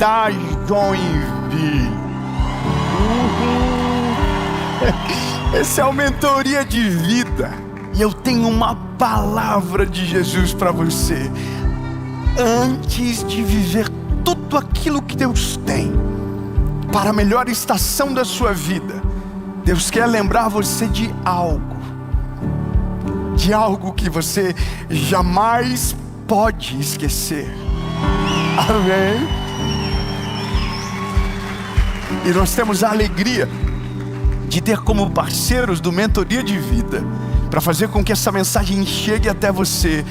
da Joinville. Esse é o Mentoria de Vida. E eu tenho uma palavra de Jesus para você. Antes de viver tudo aquilo que Deus tem para a melhor estação da sua vida, Deus quer lembrar você de algo que você jamais pode esquecer. Amém? E nós temos a alegria de ter como parceiros do Mentoria de Vida para fazer com que essa mensagem chegue até você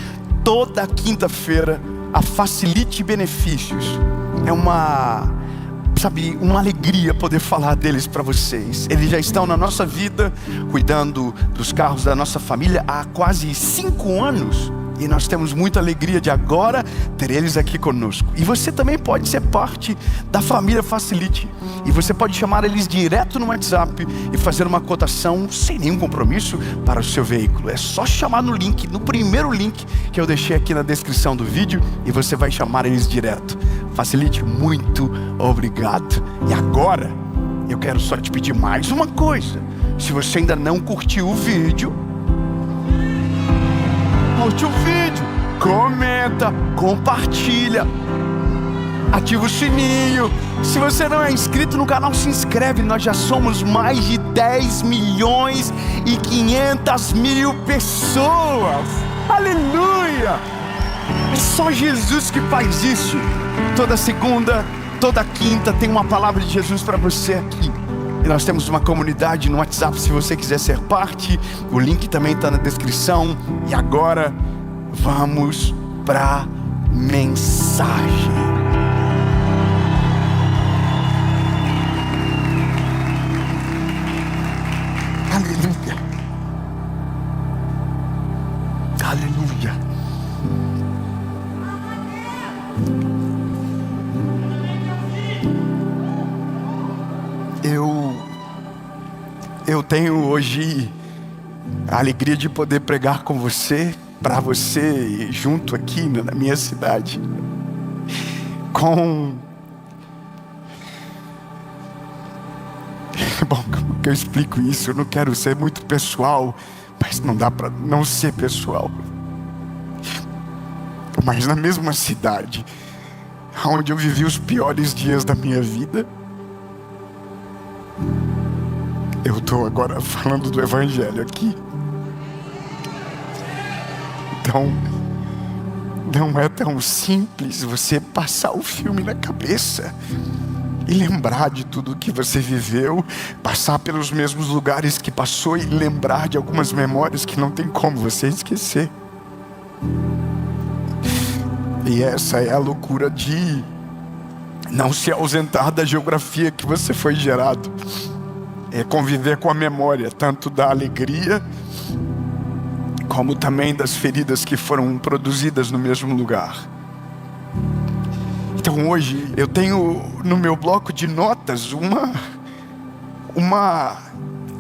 toda quinta-feira. A Facilite Benefícios é uma alegria poder falar deles para vocês. Eles já estão na nossa vida, cuidando dos carros da nossa família há quase 5 anos. E nós temos muita alegria de agora ter eles aqui conosco. E você também pode ser parte da família Facilite. E você pode chamar eles direto no WhatsApp e fazer uma cotação sem nenhum compromisso para o seu veículo. É só chamar no link, no primeiro link que eu deixei aqui na descrição do vídeo, e você vai chamar eles direto. Facilite, muito obrigado. E agora, eu quero só te pedir mais uma coisa. Se você ainda não curtiu o vídeo, curte o vídeo, comenta, compartilha, ativa o sininho. Se você não é inscrito no canal, se inscreve. Nós já somos mais de 10.500.000 pessoas. Aleluia! É só Jesus que faz isso. Toda segunda, toda quinta tem uma palavra de Jesus para você aqui. E nós temos uma comunidade no WhatsApp, se você quiser ser parte. O link também está na descrição. E agora, vamos para a mensagem. Aleluia. Aleluia. Eu tenho hoje a alegria de poder pregar com você, para você, junto aqui na minha cidade, Bom, como que eu explico isso? Eu não quero ser muito pessoal, mas não dá para não ser pessoal. Mas na mesma cidade, onde eu vivi os piores dias da minha vida, eu estou agora falando do Evangelho aqui. Então, não é tão simples você passar o filme na cabeça e lembrar de tudo que você viveu, passar pelos mesmos lugares que passou e lembrar de algumas memórias que não tem como você esquecer. E essa é a loucura de não se ausentar da geografia que você foi gerado. É conviver com a memória, tanto da alegria, como também das feridas que foram produzidas no mesmo lugar. Então hoje eu tenho no meu bloco de notas uma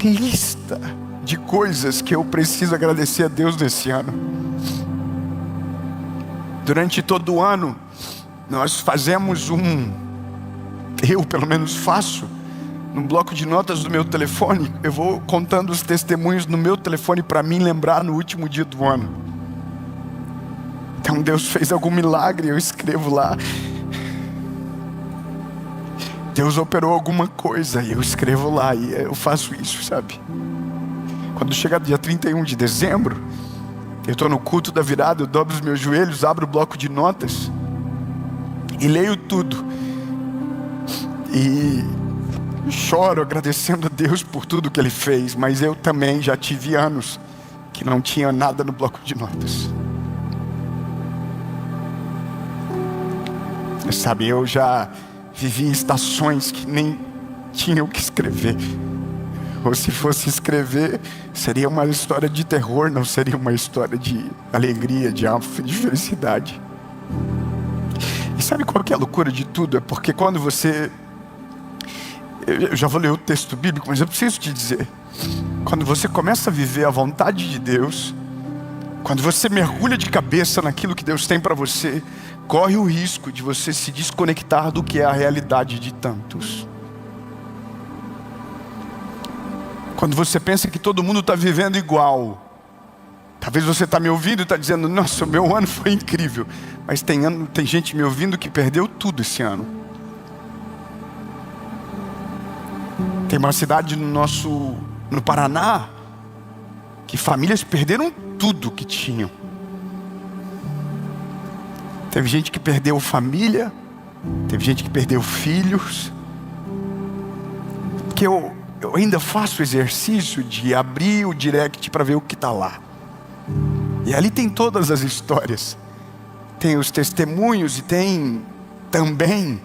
lista de coisas que eu preciso agradecer a Deus nesse ano. Durante todo o ano nós fazemos eu pelo menos faço, no bloco de notas do meu telefone, eu vou contando os testemunhos no meu telefone para mim lembrar no último dia do ano. Então Deus fez algum milagre, eu escrevo lá. Deus operou alguma coisa, e eu escrevo lá, e eu faço isso, sabe? Quando chega dia 31 de dezembro, eu estou no culto da virada, eu dobro os meus joelhos, abro o bloco de notas e leio tudo. E choro agradecendo a Deus por tudo que Ele fez, mas eu também já tive anos que não tinha nada no bloco de notas. Sabe, eu já vivi estações que nem tinha o que escrever. Ou se fosse escrever, seria uma história de terror, não seria uma história de alegria, de felicidade. E sabe qual que é a loucura de tudo? É porque quando você... Eu já vou ler o texto bíblico, mas eu preciso te dizer, quando você começa a viver a vontade de Deus, quando você mergulha de cabeça naquilo que Deus tem para você, corre o risco de você se desconectar do que é a realidade de tantos. Quando você pensa que todo mundo está vivendo igual, talvez você está me ouvindo e está dizendo: nossa, o meu ano foi incrível. Mas tem gente me ouvindo que perdeu tudo esse ano. Tem uma cidade no Paraná que famílias perderam tudo que tinham. Teve gente que perdeu família, teve gente que perdeu filhos. Porque eu ainda faço o exercício de abrir o direct para ver o que está lá. E ali tem todas as histórias. Tem os testemunhos e tem também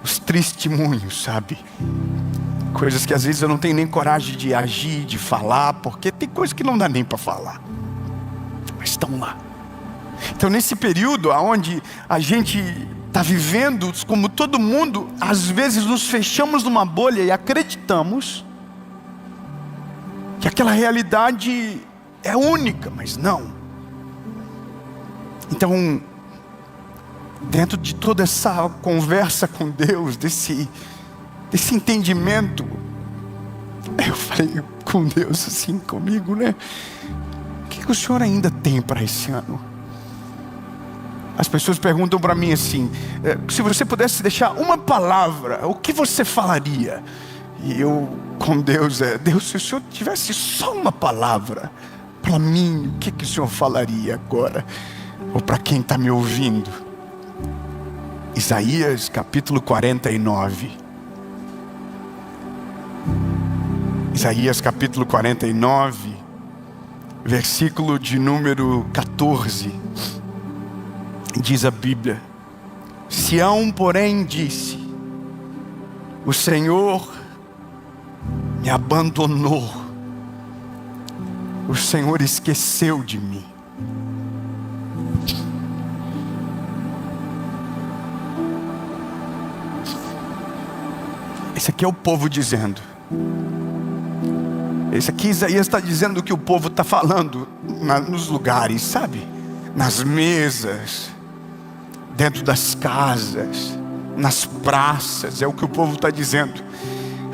os testemunhos, sabe? Coisas que às vezes eu não tenho nem coragem de agir, de falar, porque tem coisas que não dá nem para falar. Mas estão lá. Então nesse período onde a gente está vivendo, como todo mundo, às vezes nos fechamos numa bolha e acreditamos que aquela realidade é única, mas não. Então, dentro de toda essa conversa com Deus, desse entendimento, eu falei com Deus assim, comigo, né? O que o Senhor ainda tem para esse ano? As pessoas perguntam para mim assim: se você pudesse deixar uma palavra, o que você falaria? E eu, com Deus, Deus, se o Senhor tivesse só uma palavra para mim, o que o Senhor falaria agora? Ou para quem está me ouvindo? Isaías capítulo 49. Isaías capítulo 49, versículo de número 14. Diz a Bíblia: Sião, porém, disse: o Senhor me abandonou, o Senhor esqueceu de mim. Esse aqui é o povo dizendo. Esse aqui, Isaías está dizendo o que o povo está falando nos lugares, sabe? Nas mesas, dentro das casas, nas praças. É o que o povo está dizendo.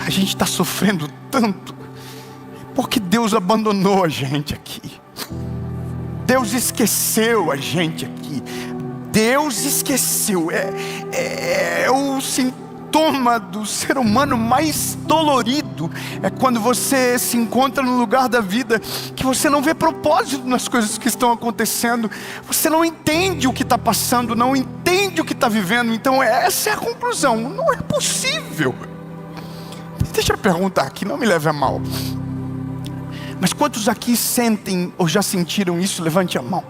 A gente está sofrendo tanto porque Deus abandonou a gente aqui. Deus esqueceu a gente aqui. Deus esqueceu. É o sintoma do ser humano mais dolorido. É quando você se encontra num lugar da vida que você não vê propósito nas coisas que estão acontecendo. Você não entende o que está passando, não entende o que está vivendo. Então essa é a conclusão. Não é possível. Deixa eu perguntar aqui, não me leve a mal, mas quantos aqui sentem ou já sentiram isso? Levante a mão.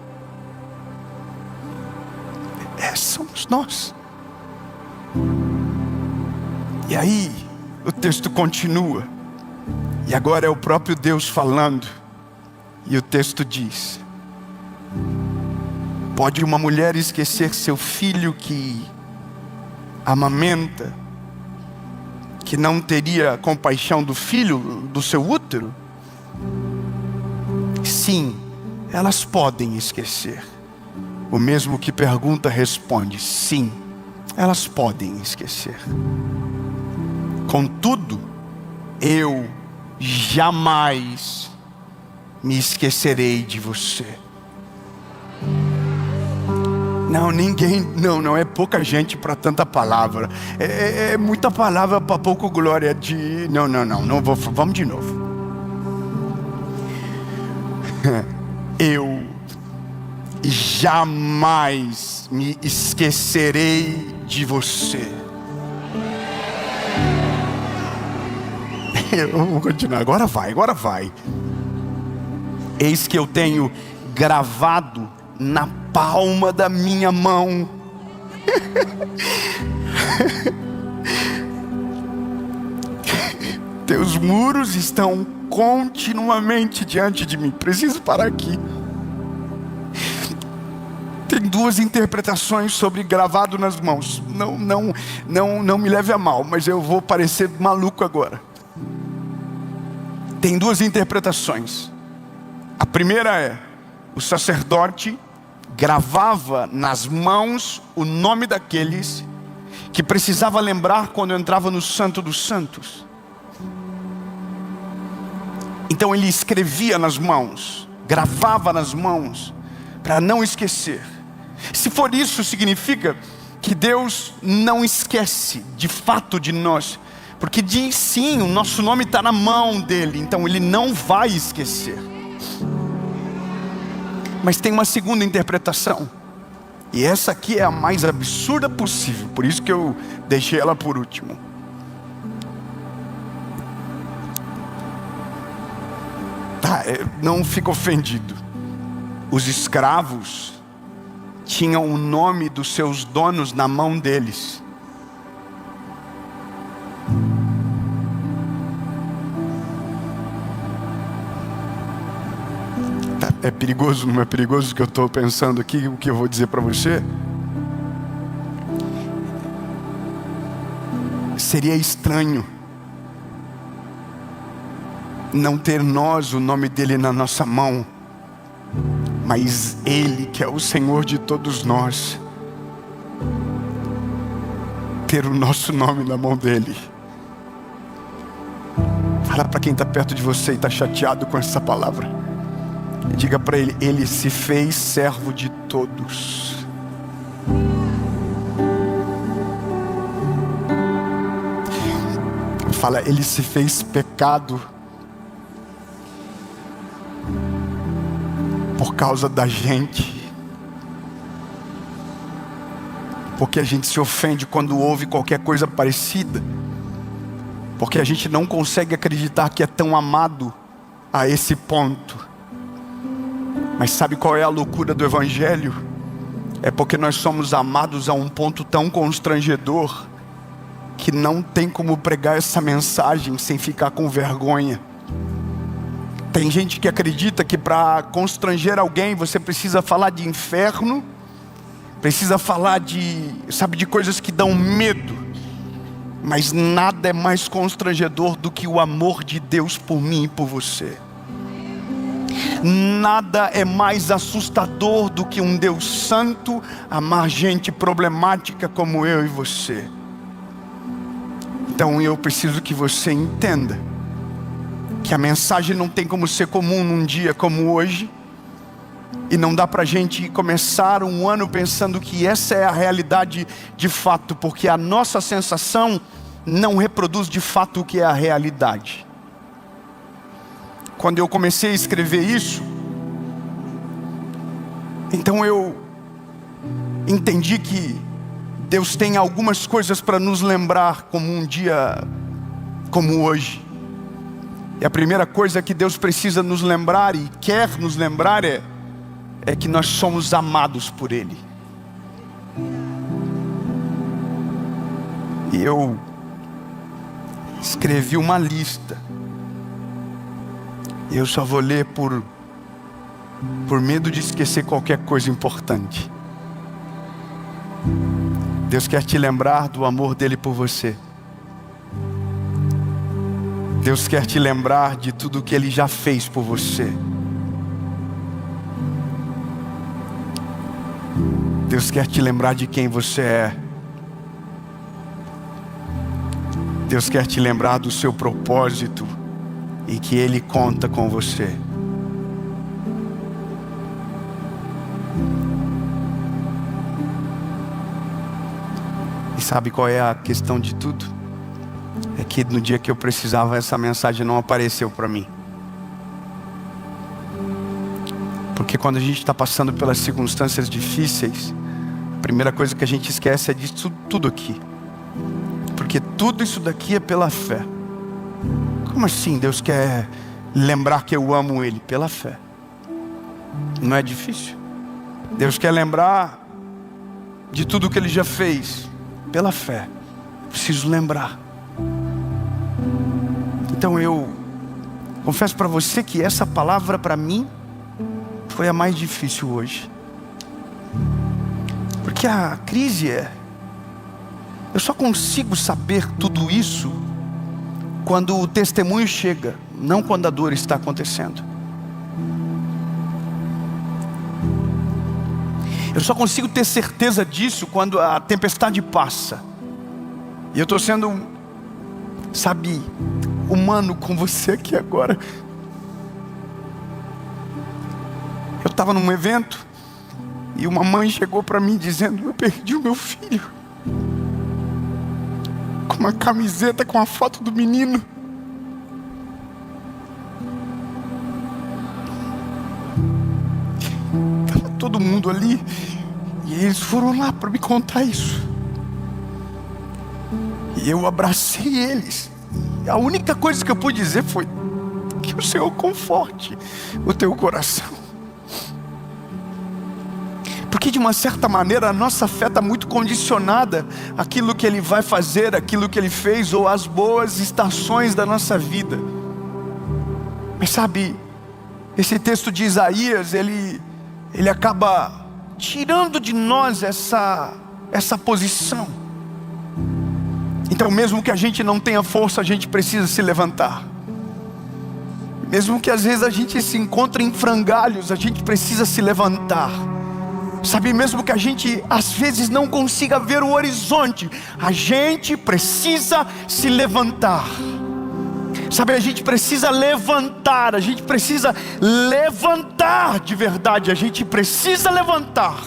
Somos nós. E aí o texto continua, e agora é o próprio Deus falando, e o texto diz: pode uma mulher esquecer seu filho que amamenta, que não teria compaixão do filho do seu útero? Sim, elas podem esquecer. O mesmo que pergunta responde: sim, elas podem esquecer. Contudo, eu jamais me esquecerei de você. Não, ninguém, não é pouca gente para tanta palavra. É muita palavra para pouco glória de... Não vou, vamos de novo. Eu jamais me esquecerei de você. Vamos continuar, agora vai. Eis que eu tenho gravado na palma da minha mão teus muros estão continuamente diante de mim. Preciso parar aqui. Tem duas interpretações sobre gravado nas mãos. Não me leve a mal, mas eu vou parecer maluco agora. Tem duas interpretações. A primeira é: o sacerdote gravava nas mãos o nome daqueles que precisava lembrar quando entrava no Santo dos Santos. Então ele escrevia nas mãos, gravava nas mãos, para não esquecer. Se for isso, significa que Deus não esquece de fato de nós, porque diz sim, o nosso nome está na mão dele, então ele não vai esquecer. Mas tem uma segunda interpretação, e essa aqui é a mais absurda possível, por isso que eu deixei ela por último. Tá, não fica ofendido. Os escravos tinham o nome dos seus donos na mão deles. Tá, é perigoso, não é perigoso o que eu estou pensando aqui, o que eu vou dizer para você? Seria estranho não ter nós o nome dele na nossa mão, mas ele, que é o Senhor de todos nós, ter o nosso nome na mão dele. Fala para quem está perto de você e está chateado com essa palavra, e diga para ele: ele se fez servo de todos. Fala, ele se fez pecado por causa da gente, porque a gente se ofende quando ouve qualquer coisa parecida, porque a gente não consegue acreditar que é tão amado a esse ponto. Mas sabe qual é a loucura do Evangelho? É porque nós somos amados a um ponto tão constrangedor que não tem como pregar essa mensagem sem ficar com vergonha. Tem gente que acredita que para constranger alguém você precisa falar de inferno, precisa falar de coisas que dão medo. Mas nada é mais constrangedor do que o amor de Deus por mim e por você. Nada é mais assustador do que um Deus santo amar gente problemática como eu e você. Então eu preciso que você entenda que a mensagem não tem como ser comum num dia como hoje, e não dá pra gente começar um ano pensando que essa é a realidade de fato, porque a nossa sensação não reproduz de fato o que é a realidade. Quando eu comecei a escrever isso, então eu entendi que Deus tem algumas coisas para nos lembrar como um dia como hoje. E a primeira coisa que Deus precisa nos lembrar e quer nos lembrar é que nós somos amados por Ele. E eu escrevi uma lista. E eu só vou ler por medo de esquecer qualquer coisa importante. Deus quer te lembrar do amor dele por você. Deus quer te lembrar de tudo que Ele já fez por você. Deus quer te lembrar de quem você é. Deus quer te lembrar do seu propósito e que Ele conta com você. E sabe qual é a questão de tudo? É que no dia que eu precisava, essa mensagem não apareceu para mim. Porque quando a gente está passando pelas circunstâncias difíceis, a primeira coisa que a gente esquece é disso tudo aqui. Porque tudo isso daqui é pela fé. Como assim Deus quer lembrar que eu amo Ele? Pela fé. Não é difícil. Deus quer lembrar de tudo que Ele já fez. Pela fé. Preciso lembrar. Então eu confesso para você que essa palavra para mim foi a mais difícil hoje. Porque a crise eu só consigo saber tudo isso quando o testemunho chega, não quando a dor está acontecendo. Eu só consigo ter certeza disso quando a tempestade passa. E eu estou sendo, sabe, humano com você aqui agora. Eu estava num evento e uma mãe chegou para mim dizendo: eu perdi o meu filho. Com uma camiseta com a foto do menino. Estava todo mundo ali e eles foram lá para me contar isso. E eu abracei eles. E a única coisa que eu pude dizer foi: que o Senhor conforte o teu coração. Porque de uma certa maneira a nossa fé está muito condicionada àquilo que Ele vai fazer, àquilo que Ele fez, ou às boas estações da nossa vida. Mas sabe, esse texto de Isaías, ele acaba tirando de nós essa posição. Então mesmo que a gente não tenha força, a gente precisa se levantar. Mesmo que às vezes a gente se encontre em frangalhos, a gente precisa se levantar. Sabe, mesmo que a gente às vezes não consiga ver o horizonte, a gente precisa se levantar. Sabe, a gente precisa levantar, a gente precisa levantar de verdade, a gente precisa levantar.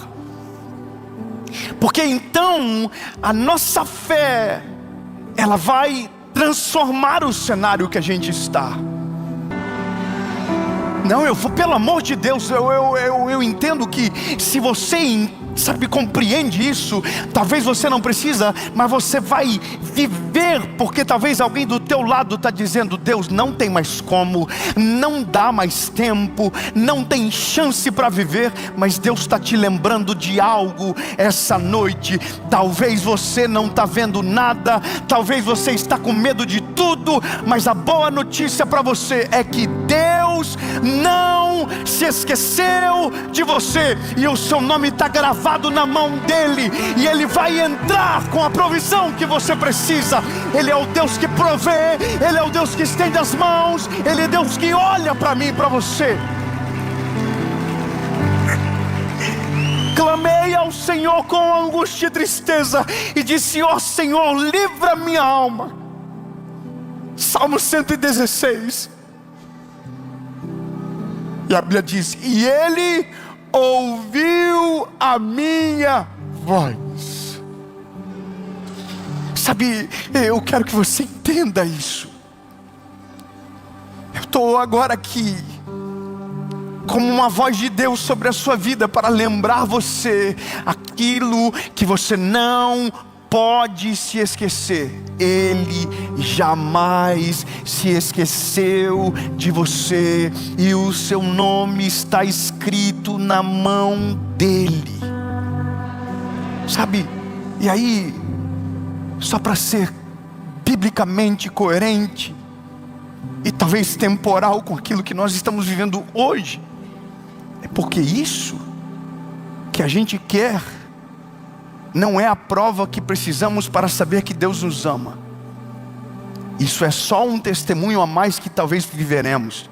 Porque então a nossa fé, ela vai transformar o cenário que a gente está. Não, pelo amor de Deus, eu entendo que se você, sabe, compreende isso, talvez você não precisa, mas você vai viver, porque talvez alguém do teu lado está dizendo: Deus, não tem mais como, não dá mais tempo, não tem chance para viver. Mas Deus está te lembrando de algo essa noite. Talvez você não está vendo nada, talvez você está com medo de tudo, mas a boa notícia para você é que Deus não se esqueceu de você, e o seu nome está gravado na mão dele, e ele vai entrar com a provisão que você precisa. Ele é o Deus que provê, ele é o Deus que estende as mãos, ele é Deus que olha para mim e para você. Clamei ao Senhor com angústia e tristeza, e disse: ó Senhor, livra minha alma. Salmo 116. E a Bíblia diz: e Ele ouviu a minha voz. Sabe, eu quero que você entenda isso. Eu estou agora aqui como uma voz de Deus sobre a sua vida, para lembrar você aquilo que você não pode se esquecer. Ele jamais se esqueceu de você, e o seu nome está escrito na mão dele. Sabe, e aí, só para ser biblicamente coerente e talvez temporal com aquilo que nós estamos vivendo hoje, é porque isso que a gente quer não é a prova que precisamos para saber que Deus nos ama. Isso é só um testemunho a mais que talvez viveremos,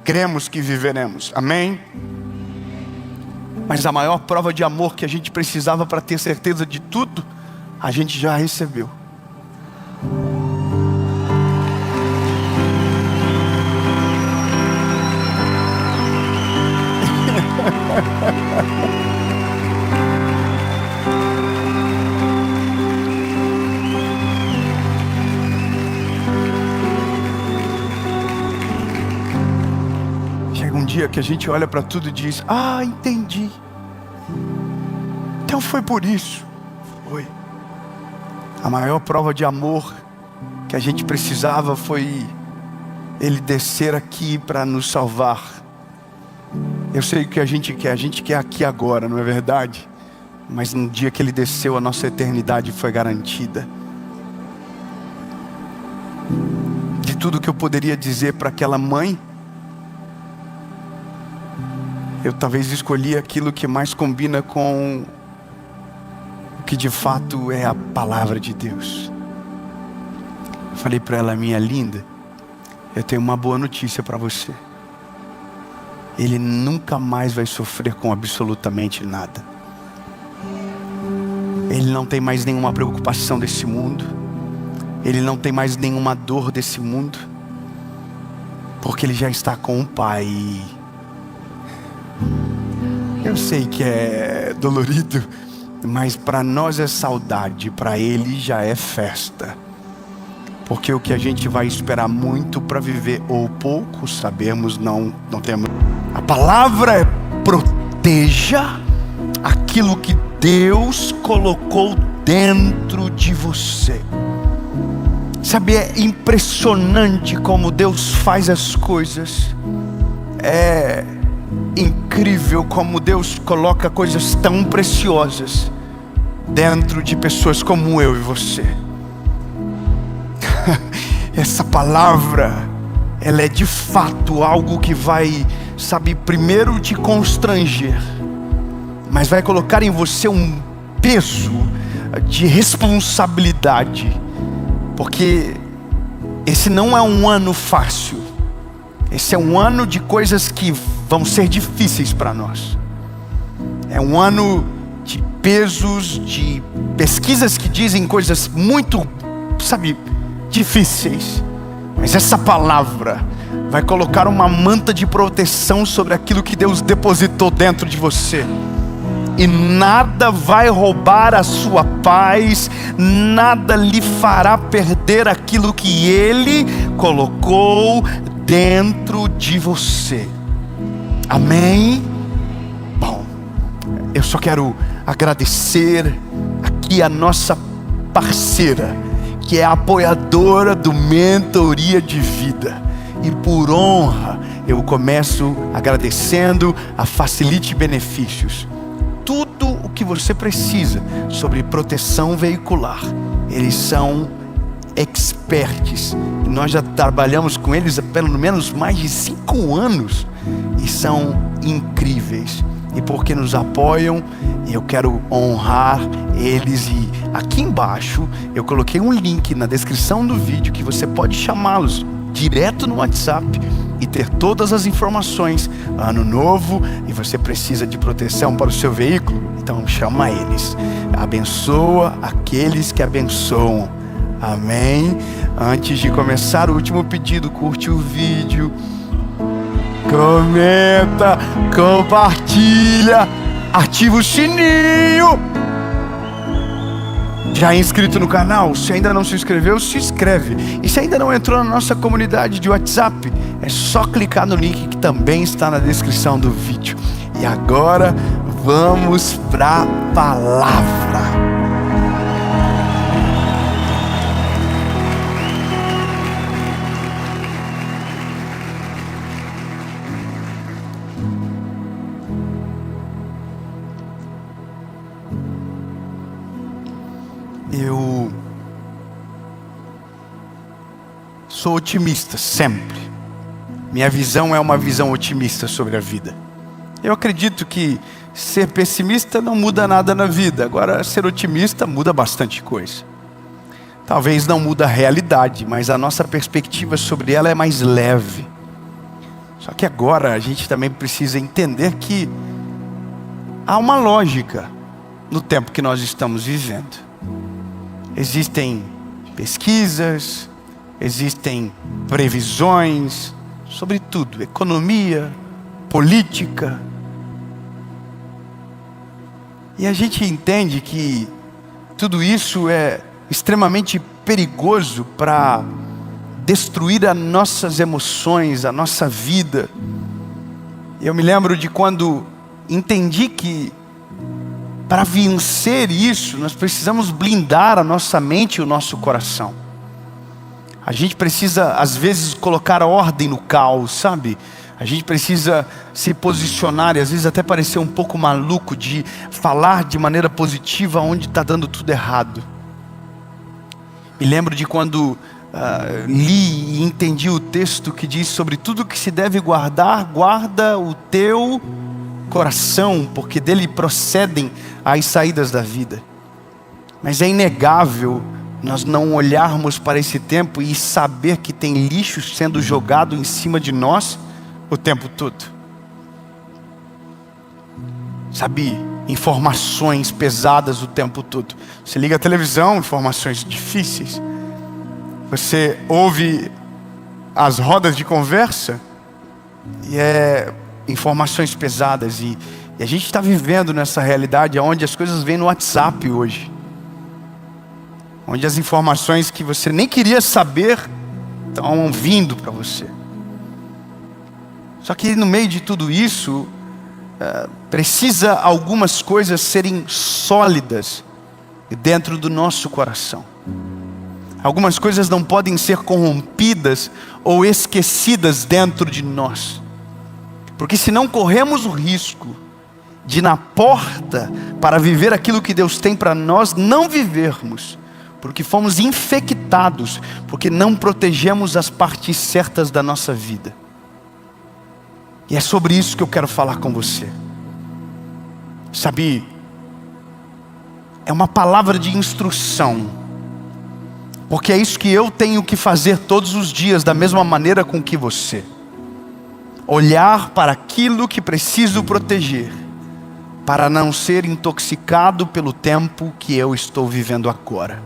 cremos que viveremos, amém? Mas a maior prova de amor que a gente precisava para ter certeza de tudo, a gente já recebeu. Chega um dia que a gente olha para tudo e diz: ah, entendi. Então foi por isso. Foi. A maior prova de amor que a gente precisava foi Ele descer aqui para nos salvar. Eu sei o que a gente quer aqui agora, não é verdade? Mas no dia que Ele desceu, a nossa eternidade foi garantida. De tudo que eu poderia dizer para aquela mãe, eu talvez escolhi aquilo que mais combina com o que de fato é a palavra de Deus. Falei para ela: minha linda, eu tenho uma boa notícia para você. Ele nunca mais vai sofrer com absolutamente nada. Ele não tem mais nenhuma preocupação desse mundo. Ele não tem mais nenhuma dor desse mundo, porque ele já está com o Pai. Eu sei que é dolorido, mas para nós é saudade, para ele já é festa. Porque o que a gente vai esperar muito para viver ou pouco, sabemos, não temos. A palavra é: proteja aquilo que Deus colocou dentro de você. Sabe, é impressionante como Deus faz as coisas. É incrível como Deus coloca coisas tão preciosas dentro de pessoas como eu e você. Essa palavra, ela é de fato algo que vai, sabe, primeiro te constranger, mas vai colocar em você um peso de responsabilidade, porque esse não é um ano fácil. Esse é um ano de coisas que vão ser difíceis para nós. É um ano de pesos, de pesquisas que dizem coisas muito, sabe, difíceis. Mas essa palavra vai colocar uma manta de proteção sobre aquilo que Deus depositou dentro de você. E nada vai roubar a sua paz, nada lhe fará perder aquilo que Ele colocou dentro de você. Amém? Bom, eu só quero agradecer aqui a nossa parceira, que é a apoiadora do Mentoria de Vida. E por honra, eu começo agradecendo a Facilite Benefícios. Tudo o que você precisa sobre proteção veicular, eles são experts. Nós já trabalhamos com eles há pelo menos mais de 5 anos e são incríveis. E porque nos apoiam, eu quero honrar eles. E aqui embaixo eu coloquei um link na descrição do vídeo que você pode chamá-los direto no WhatsApp e ter todas as informações. Ano novo e você precisa de proteção para o seu veículo, então chama eles. Abençoa aqueles que abençoam. Amém? Antes de começar, o último pedido: curte o vídeo, comenta, compartilha, ativa o sininho. Já é inscrito no canal? Se ainda não se inscreveu, se inscreve. E se ainda não entrou na nossa comunidade de WhatsApp, é só clicar no link que também está na descrição do vídeo. E agora vamos para a palavra. Eu sou otimista sempre. Minha visão é uma visão otimista sobre a vida. Eu acredito que ser pessimista não muda nada na vida. Agora, ser otimista muda bastante coisa. Talvez não muda a realidade, mas a nossa perspectiva sobre ela é mais leve. Só que agora a gente também precisa entender que há uma lógica no tempo que nós estamos vivendo. Existem pesquisas, existem previsões sobre tudo: economia, política. E a gente entende que tudo isso é extremamente perigoso para destruir as nossas emoções, a nossa vida. Eu me lembro de quando entendi que para vencer isso, nós precisamos blindar a nossa mente e o nosso coração. A gente precisa, às vezes, colocar ordem no caos, sabe? A gente precisa se posicionar e às vezes até parecer um pouco maluco de falar de maneira positiva onde está dando tudo errado. Me lembro de quando li e entendi o texto que diz sobre tudo que se deve guardar, guarda o teu coração, porque dele procedem as saídas da vida. Mas é inegável nós não olharmos para esse tempo e saber que tem lixo sendo jogado em cima de nós o tempo todo. Sabe, informações pesadas o tempo todo. Você liga a televisão, informações difíceis. Você ouve as rodas de conversa e informações pesadas. E a gente está vivendo nessa realidade onde as coisas vêm no WhatsApp hoje. Onde as informações que você nem queria saber estão vindo para você. Só que no meio de tudo isso, precisa algumas coisas serem sólidas dentro do nosso coração. Algumas coisas não podem ser corrompidas ou esquecidas dentro de nós. Porque senão corremos o risco de, na porta para viver aquilo que Deus tem para nós, não vivermos. Porque fomos infectados, porque não protegemos as partes certas da nossa vida. E é sobre isso que eu quero falar com você. Sabe, é uma palavra de instrução. Porque é isso que eu tenho que fazer todos os dias, da mesma maneira com que você. Olhar para aquilo que preciso proteger, para não ser intoxicado pelo tempo que eu estou vivendo agora.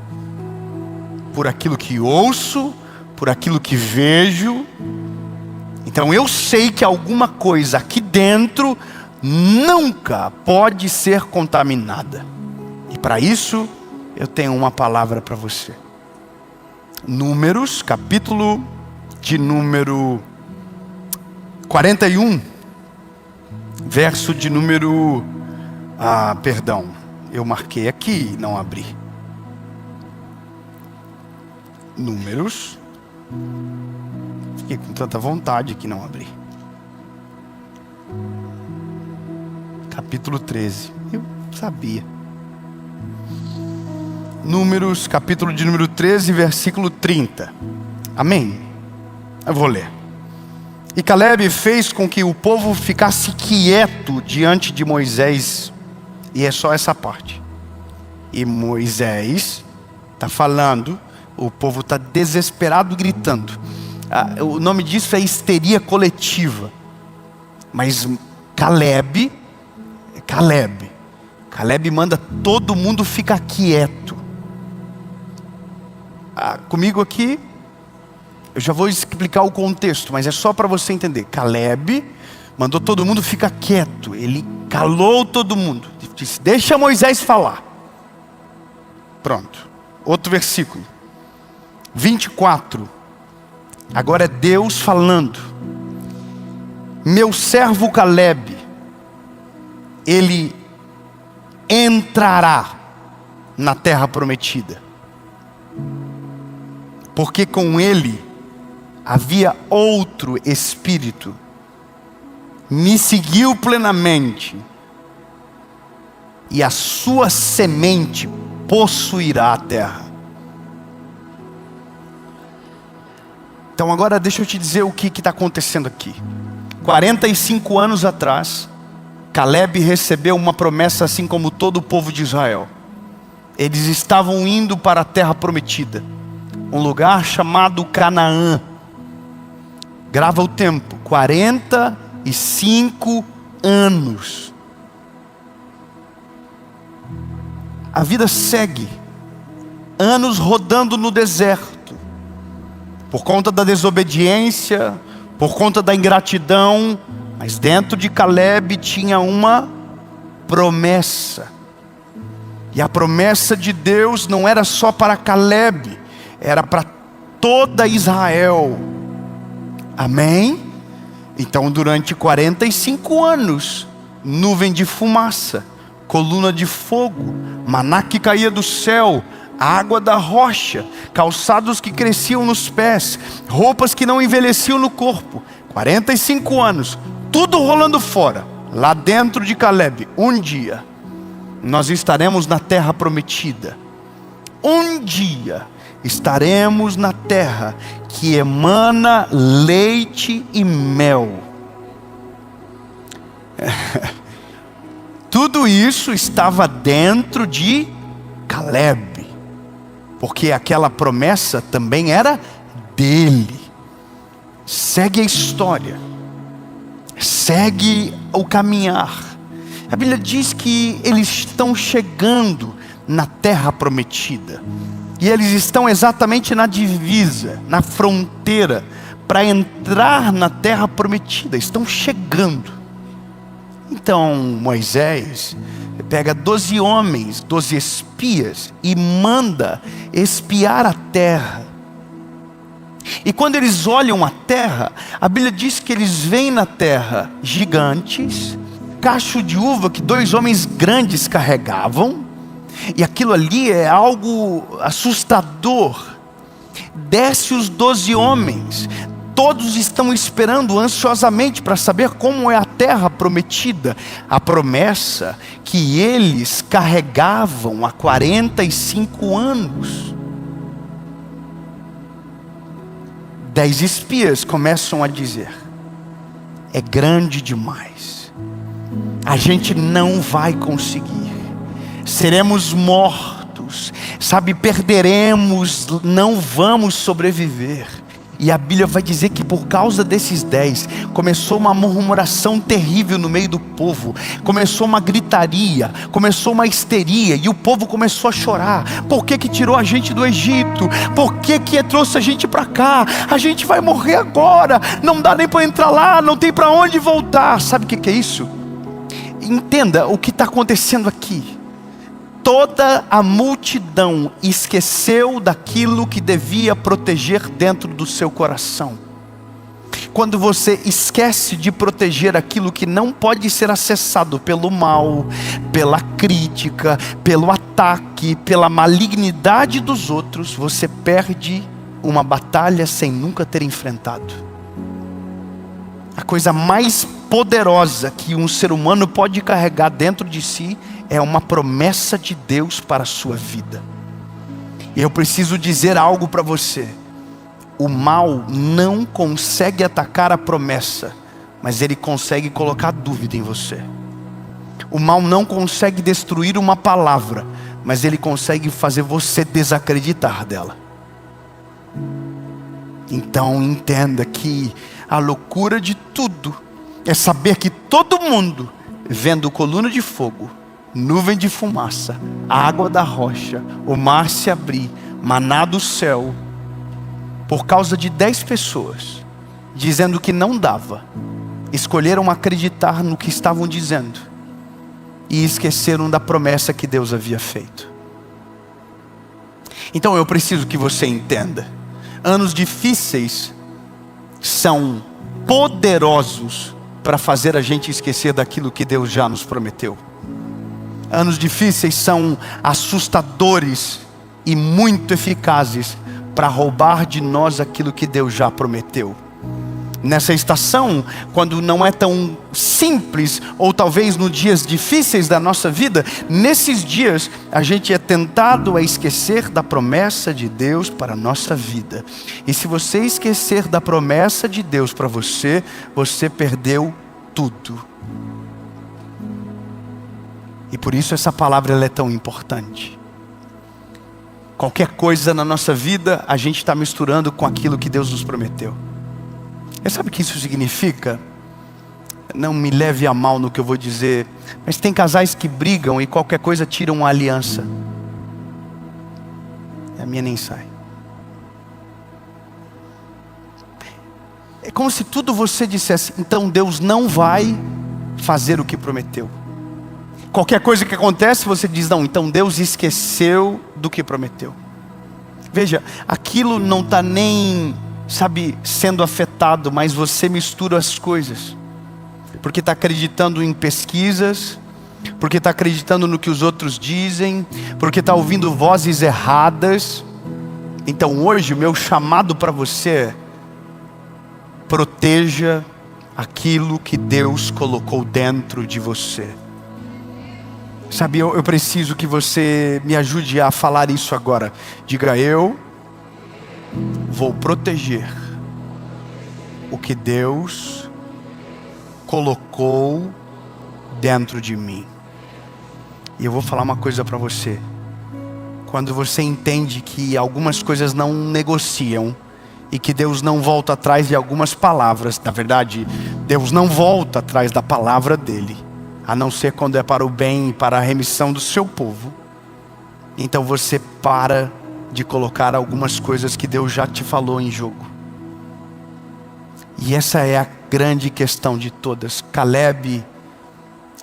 Por aquilo que ouço, por aquilo que vejo. Então eu sei que alguma coisa aqui dentro nunca pode ser contaminada. E para isso eu tenho uma palavra para você. Números, capítulo de número 41, verso de número... eu marquei aqui e não abri. Números. Fiquei com tanta vontade que não abri. Capítulo 13. Eu sabia. Números, capítulo de número 13, versículo 30. Amém? Eu vou ler. E Caleb fez com que o povo ficasse quieto diante de Moisés. E é só essa parte. E Moisés está falando, o povo está desesperado gritando. O nome disso é histeria coletiva. Mas Caleb manda todo mundo ficar quieto. Comigo aqui, eu já vou explicar o contexto, mas é só para você entender. Caleb mandou todo mundo ficar quieto. Ele calou todo mundo. Disse, deixa Moisés falar. Pronto. Outro versículo. 24. Agora é Deus falando. Meu servo Caleb, ele entrará na terra prometida. Porque com ele havia outro espírito. Me seguiu plenamente. E a sua semente possuirá a terra. Então agora deixa eu te dizer o que está acontecendo aqui. 45 anos atrás, Caleb recebeu uma promessa assim como todo o povo de Israel. Eles estavam indo para a terra prometida. Um lugar chamado Canaã. Grava o tempo, 45 anos. A vida segue. Anos rodando no deserto. Por conta da desobediência, por conta da ingratidão. Mas dentro de Caleb tinha uma promessa. E a promessa de Deus não era só para Caleb, era para toda Israel. Amém? Então durante 45 anos, nuvem de fumaça, coluna de fogo, maná que caía do céu, água da rocha, calçados que cresciam nos pés, roupas que não envelheciam no corpo. 45 anos, tudo rolando fora. Lá dentro de Caleb, um dia nós estaremos na terra prometida. Um dia estaremos na terra que emana leite e mel. Tudo isso estava dentro de Caleb, porque aquela promessa também era dele. Segue a história, segue o caminhar. A Bíblia diz que eles estão chegando na terra prometida. E eles estão exatamente na divisa, na fronteira, para entrar na terra prometida. Estão chegando. Então Moisés pega 12 homens, 12 espias, e manda espiar a terra. E quando eles olham a terra, a Bíblia diz que eles veem na terra gigantes, cacho de uva que 2 homens grandes carregavam, e aquilo ali é algo assustador. Desce os 12 homens, todos estão esperando ansiosamente para saber como é a terra prometida, a promessa que eles carregavam há 45 anos. 10 espias começam a dizer: é grande demais, a gente não vai conseguir, seremos mortos, sabe, perderemos, não vamos sobreviver. E a Bíblia vai dizer que por causa desses 10, começou uma murmuração terrível no meio do povo. Começou uma gritaria, começou uma histeria, e o povo começou a chorar. Por que que tirou a gente do Egito? Por que que trouxe a gente para cá? A gente vai morrer agora, não dá nem para entrar lá, não tem para onde voltar. Sabe o que é isso? Entenda o que está acontecendo aqui. Toda a multidão esqueceu daquilo que devia proteger dentro do seu coração. Quando você esquece de proteger aquilo que não pode ser acessado pelo mal, pela crítica, pelo ataque, pela malignidade dos outros, você perde uma batalha sem nunca ter enfrentado. A coisa mais poderosa que um ser humano pode carregar dentro de si é uma promessa de Deus para a sua vida. E eu preciso dizer algo para você: o mal não consegue atacar a promessa, mas ele consegue colocar dúvida em você. O mal não consegue destruir uma palavra, mas ele consegue fazer você desacreditar dela. Então entenda que a loucura de tudo é saber que todo mundo, vendo coluna de fogo, nuvem de fumaça, água da rocha, o mar se abrir, maná do céu, por causa de 10 pessoas dizendo que não dava, escolheram acreditar no que estavam dizendo e esqueceram da promessa que Deus havia feito. Então eu preciso que você entenda: anos difíceis são poderosos para fazer a gente esquecer daquilo que Deus já nos prometeu. Anos difíceis são assustadores e muito eficazes para roubar de nós aquilo que Deus já prometeu. Nessa estação, quando não é tão simples, ou talvez nos dias difíceis da nossa vida, nesses dias a gente é tentado a esquecer da promessa de Deus para a nossa vida. E se você esquecer da promessa de Deus para você, você perdeu tudo. E por isso essa palavra ela é tão importante. Qualquer coisa na nossa vida, a gente está misturando com aquilo que Deus nos prometeu. E sabe o que isso significa? Não me leve a mal no que eu vou dizer, mas tem casais que brigam e qualquer coisa tiram uma aliança. A minha nem sai. É como se tudo você dissesse: então Deus não vai fazer o que prometeu. Qualquer coisa que acontece, você diz: não, então Deus esqueceu do que prometeu. Veja, aquilo não está nem, sendo afetado, mas você mistura as coisas. Porque está acreditando em pesquisas, porque está acreditando no que os outros dizem, porque está ouvindo vozes erradas. Então hoje o meu chamado para você é: proteja aquilo que Deus colocou dentro de você. Eu preciso que você me ajude a falar isso agora. Diga: eu vou proteger o que Deus colocou dentro de mim. E eu vou falar uma coisa para você. Quando você entende que algumas coisas não negociam, e que Deus não volta atrás de algumas palavras, na verdade, Deus não volta atrás da palavra dele. a não ser quando é para o bem e para a remissão do seu povo. Então você para de colocar algumas coisas que Deus já te falou em jogo. E essa é a grande questão de todas. Caleb,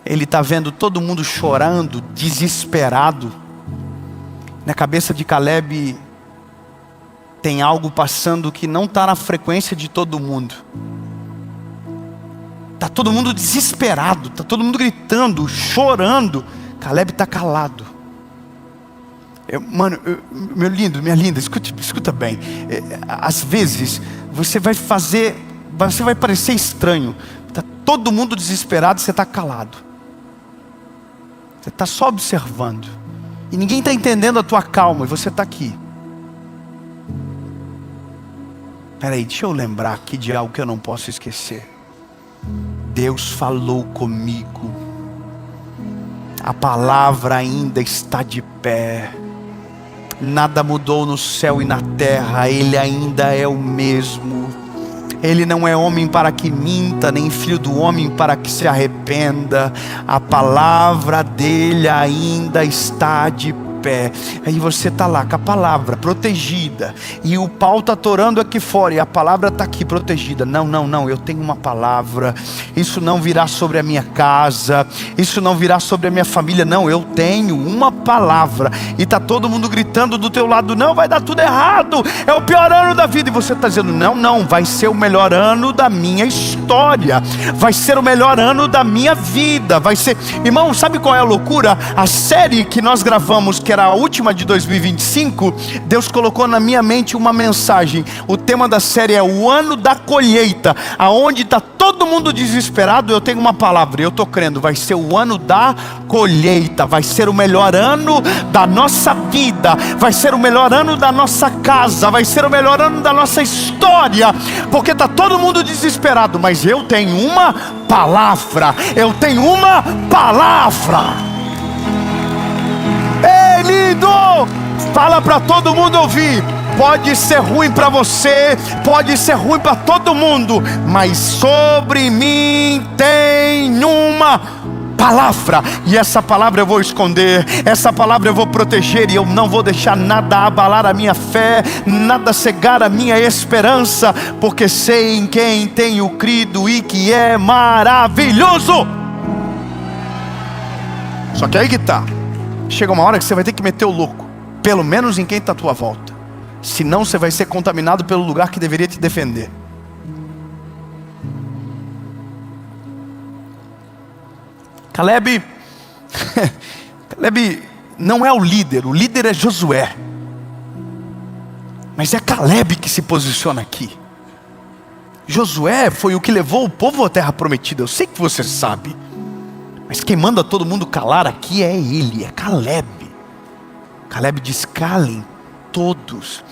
ele está vendo todo mundo chorando, desesperado. Na cabeça de Caleb tem algo passando que não está na frequência de todo mundo. Está todo mundo desesperado, está todo mundo gritando, chorando. Caleb está calado. Meu lindo, minha linda, escuta bem. Às vezes você vai parecer estranho. Está todo mundo desesperado e você está calado. Você está só observando. E ninguém está entendendo a tua calma e você está aqui. Peraí, deixa eu lembrar aqui de algo que eu não posso esquecer. Deus falou comigo. A palavra ainda está de pé. Nada mudou no céu e na terra. Ele ainda é o mesmo. Ele não é homem para que minta, nem filho do homem para que se arrependa. A palavra dele ainda está de pé. Aí você está lá com a palavra protegida, e o pau está atorando aqui fora, e a palavra está aqui protegida. Não, eu tenho uma palavra. Isso não virá sobre a minha casa, isso não virá sobre a minha família. Não, eu tenho uma palavra. E está todo mundo gritando do teu lado: não, vai dar tudo errado, é o pior ano da vida. E você está dizendo: não, vai ser o melhor ano da minha história, vai ser o melhor ano da minha vida, vai ser. Irmão, sabe qual é a loucura? A série que nós gravamos, que era a última de 2025, Deus colocou na minha mente uma mensagem. O tema da série é o ano da colheita. Aonde está todo mundo desesperado, eu tenho uma palavra, eu estou crendo, vai ser o ano da colheita, vai ser o melhor ano da nossa vida, vai ser o melhor ano da nossa casa, vai ser o melhor ano da nossa história, porque está todo mundo desesperado, mas eu tenho uma palavra, eu tenho uma palavra. Ei, lindo! Fala para todo mundo ouvir. Pode ser ruim para você, pode ser ruim para todo mundo, mas sobre mim tem uma palavra. E essa palavra eu vou esconder, essa palavra eu vou proteger, e eu não vou deixar nada abalar a minha fé, nada cegar a minha esperança, porque sei em quem tenho crido e que é maravilhoso. Só que aí que tá. Chega uma hora que você vai ter que meter o louco, pelo menos em quem está à tua volta. Senão você vai ser contaminado pelo lugar que deveria te defender. Caleb não é o líder é Josué. Mas é Caleb que se posiciona aqui. Josué foi o que levou o povo à terra prometida. Eu sei que você sabe. Mas quem manda todo mundo calar aqui é ele, é Caleb. Caleb diz: calem todos.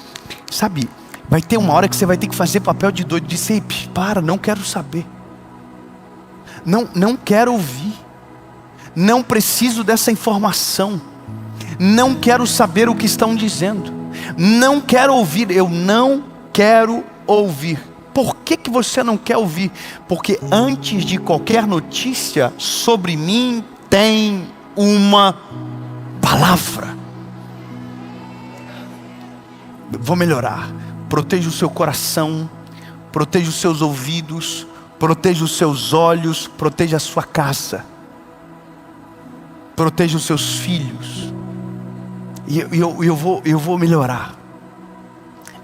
Sabe, vai ter uma hora que você vai ter que fazer papel de doido. Dizer: para, não quero saber. Não quero ouvir. Não preciso dessa informação. Não quero saber o que estão dizendo. Não quero ouvir, eu não quero ouvir. Por que você não quer ouvir? Porque antes de qualquer notícia, sobre mim tem uma palavra. Vou melhorar. Proteja o seu coração, proteja os seus ouvidos, proteja os seus olhos, proteja a sua casa, proteja os seus filhos. E eu vou melhorar.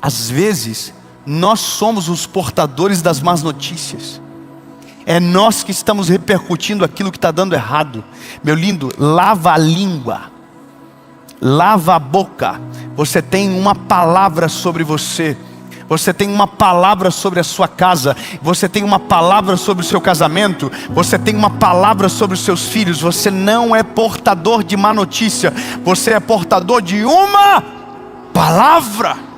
Às vezes nós somos os portadores das más notícias. É nós que estamos repercutindo aquilo que está dando errado. Meu lindo, lava a língua, lava a boca. Você tem uma palavra sobre você. Você tem uma palavra sobre a sua casa. Você tem uma palavra sobre o seu casamento. Você tem uma palavra sobre os seus filhos. Você não é portador de má notícia. Você é portador de uma palavra.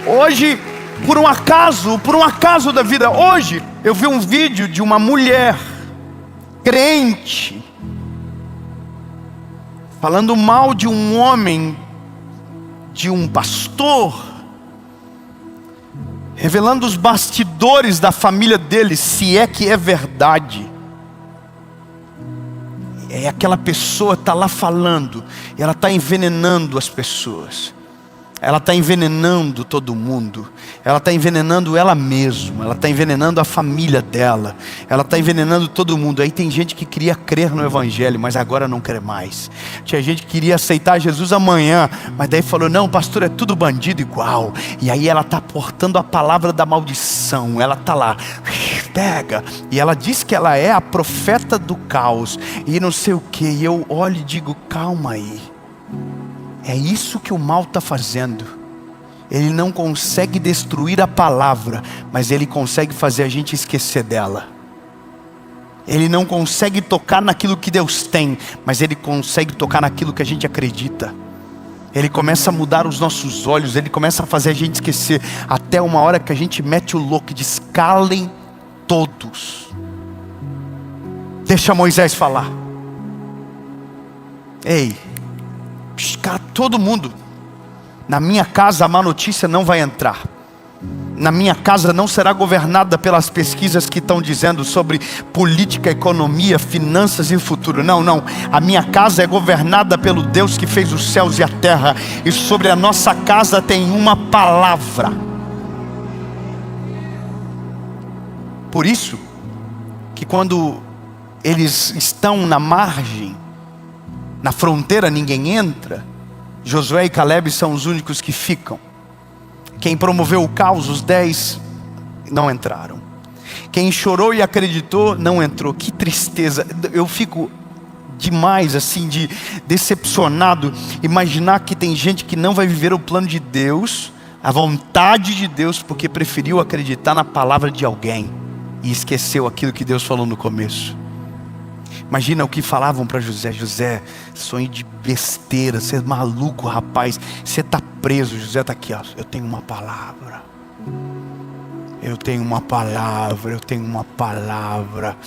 Hoje, por um acaso da vida, hoje eu vi um vídeo de uma mulher crente falando mal de um homem, de um pastor, revelando os bastidores da família dele, se é que é verdade. É aquela pessoa está lá falando, e ela está envenenando as pessoas. Ela está envenenando todo mundo. Ela está envenenando ela mesma. Ela está envenenando a família dela. Ela está envenenando todo mundo. Aí tem gente que queria crer no Evangelho, mas agora não crê mais. Tinha gente que queria aceitar Jesus amanhã, mas daí falou, não, pastor, é tudo bandido igual. E aí ela está portando a palavra da maldição. Ela está lá, pega. E ela diz que ela é a profeta do caos. E não sei o que. E eu olho e digo, calma aí. É isso que o mal está fazendo. Ele não consegue destruir a palavra, mas ele consegue fazer a gente esquecer dela. Ele não consegue tocar naquilo que Deus tem, mas ele consegue tocar naquilo que a gente acredita. Ele começa a mudar os nossos olhos, ele começa a fazer a gente esquecer, até uma hora que a gente mete o louco e diz, calem todos. Deixa Moisés falar. Ei, cara, todo mundo. Na minha casa a má notícia não vai entrar. Na minha casa não será governada pelas pesquisas que estão dizendo sobre política, economia, finanças e futuro. Não, não. A minha casa é governada pelo Deus que fez os céus e a terra. E sobre a nossa casa tem uma palavra. Por isso que quando eles estão na margem, na fronteira ninguém entra, Josué e Caleb são os únicos que ficam. Quem promoveu o caos, os 10, não entraram. Quem chorou e acreditou, não entrou. Que tristeza. Eu fico demais assim, decepcionado. Imaginar que tem gente que não vai viver o plano de Deus, a vontade de Deus, porque preferiu acreditar na palavra de alguém e esqueceu aquilo que Deus falou no começo. Imagina o que falavam para José. José, sonho de besteira, você é maluco, rapaz. Você está preso. José está aqui, ó. Eu tenho uma palavra. Eu tenho uma palavra. Eu tenho uma palavra.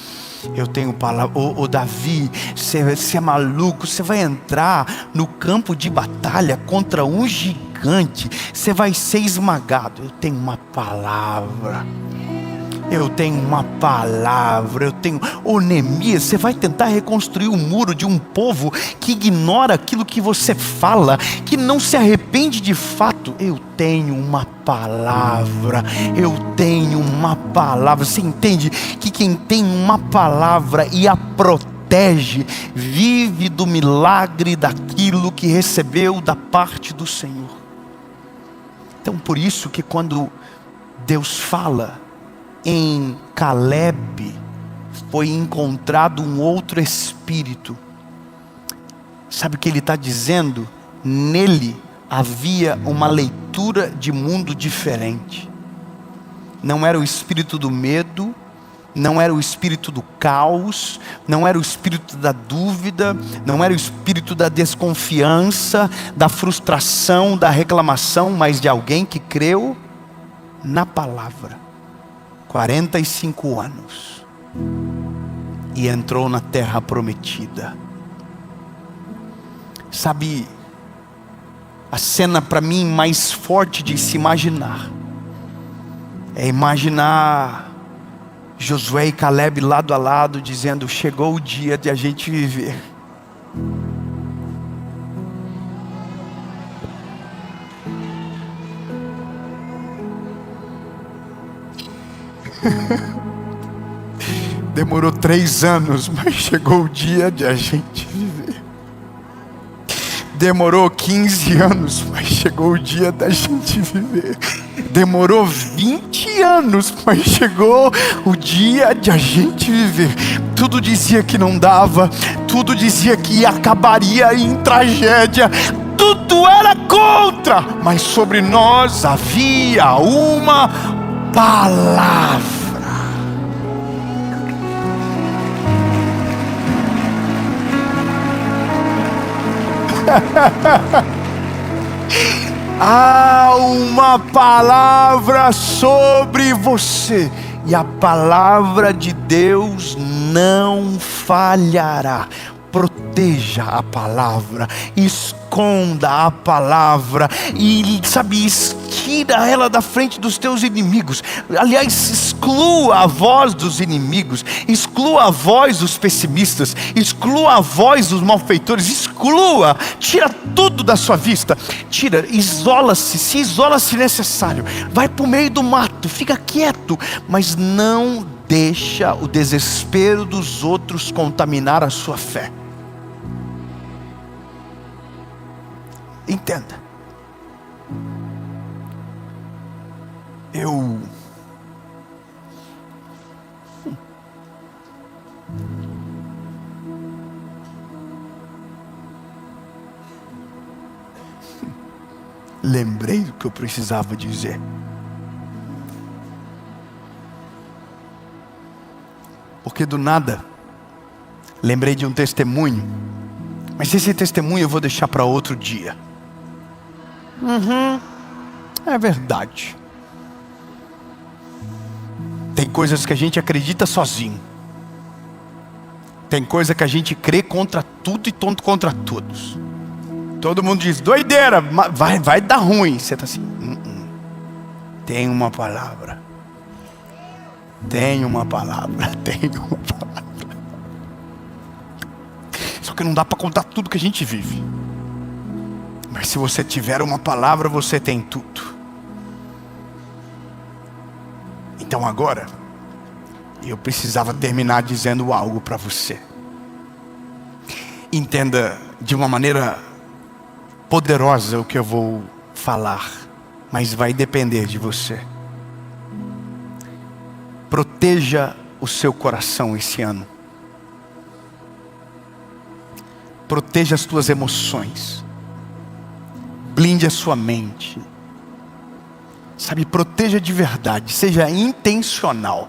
Eu tenho palavra. Ô Davi, você é maluco. Você vai entrar no campo de batalha contra um gigante. Você vai ser esmagado. Eu tenho uma palavra. Eu tenho uma palavra, eu tenho... Ô Neemias, você vai tentar reconstruir o muro de um povo que ignora aquilo que você fala, que não se arrepende de fato. Eu tenho uma palavra, eu tenho uma palavra. Você entende que quem tem uma palavra e a protege, vive do milagre daquilo que recebeu da parte do Senhor. Então por isso que quando Deus fala em Caleb, foi encontrado um outro espírito. Sabe o que ele está dizendo? Nele havia uma leitura de mundo diferente. Não era o espírito do medo, não era o espírito do caos, não era o espírito da dúvida, não era o espírito da desconfiança, da frustração, da reclamação, mas de alguém que creu na palavra. 45 anos e entrou na terra prometida. Sabe, a cena para mim mais forte de se imaginar é imaginar Josué e Caleb lado a lado dizendo: chegou o dia de a gente viver. Demorou 3 anos, mas chegou o dia de a gente viver. Demorou 15 anos, mas chegou o dia da gente viver. Demorou 20 anos, mas chegou o dia de a gente viver. Tudo dizia que não dava, tudo dizia que acabaria em tragédia, tudo era contra, mas sobre nós havia uma palavra. Há uma palavra sobre você, e a palavra de Deus não falhará. proteja a palavra, esconda a palavra e, tira ela da frente dos teus inimigos. Aliás, exclua a voz dos inimigos, exclua a voz dos pessimistas, exclua a voz dos malfeitores, tira tudo da sua vista, se isola se necessário, vai para o meio do mato, fica quieto, mas não deixa o desespero dos outros contaminar a sua fé. Entenda, lembrei do que eu precisava dizer. Porque do nada, lembrei de um testemunho, mas esse testemunho eu vou deixar para outro dia. É verdade. Tem coisas que a gente acredita sozinho. Tem coisa que a gente crê contra tudo e contra todos. Todo mundo diz, doideira, vai dar ruim. Você está assim, tem uma palavra. Tem uma palavra. Só que não dá para contar tudo que a gente vive. Mas se você tiver uma palavra, você tem tudo. Então agora, eu precisava terminar dizendo algo para você. Entenda de uma maneira poderosa o que eu vou falar, mas vai depender de você. Proteja o seu coração esse ano. Proteja as tuas emoções. Blinde a sua mente. Proteja de verdade. Seja intencional.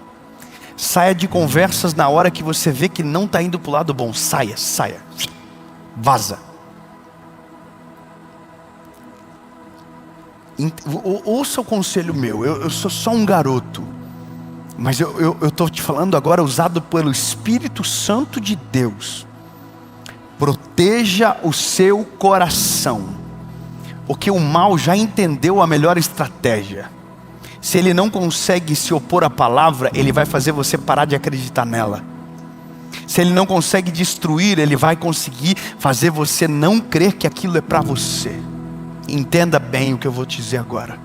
Saia de conversas na hora que você vê que não está indo para o lado bom. Saia. Vaza. Ouça o conselho meu. Eu sou só um garoto. Mas eu estou te falando agora usado pelo Espírito Santo de Deus. Proteja o seu coração. Porque o mal já entendeu a melhor estratégia. Se ele não consegue se opor à palavra, ele vai fazer você parar de acreditar nela. Se ele não consegue destruir, ele vai conseguir fazer você não crer que aquilo é para você. Entenda bem o que eu vou te dizer agora.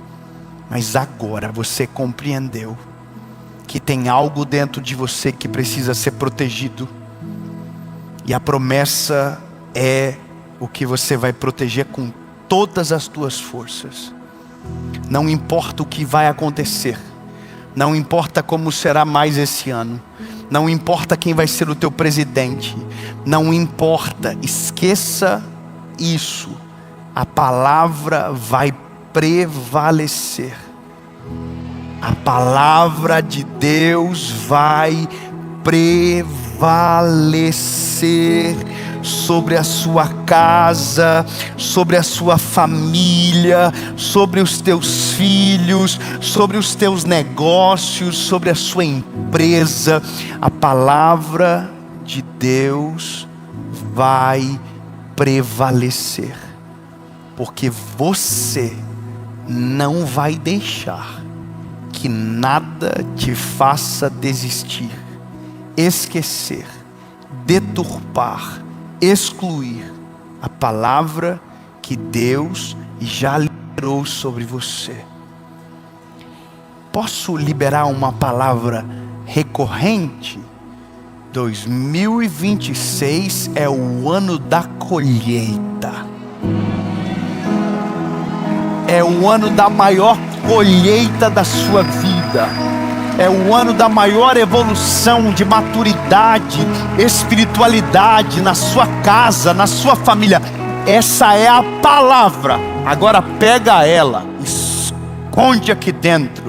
Mas agora você compreendeu que tem algo dentro de você que precisa ser protegido. E a promessa é o que você vai proteger com todas as tuas forças. Não importa o que vai acontecer. Não importa como será mais esse ano. Não importa quem vai ser o teu presidente. Não importa, esqueça isso. A palavra vai prevalecer. A palavra de Deus vai prevalecer sobre a sua casa, sobre a sua família, sobre os teus filhos, sobre os teus negócios, sobre a sua empresa. A palavra de Deus vai prevalecer, porque você não vai deixar que nada te faça desistir, esquecer, deturpar, excluir a palavra que Deus já liberou sobre você. Posso liberar uma palavra recorrente? 2026 é o ano da colheita. É o ano da maior colheita da sua vida. É o ano da maior evolução de maturidade, espiritualidade na sua casa, na sua família. Essa é a palavra. Agora pega ela, esconde aqui dentro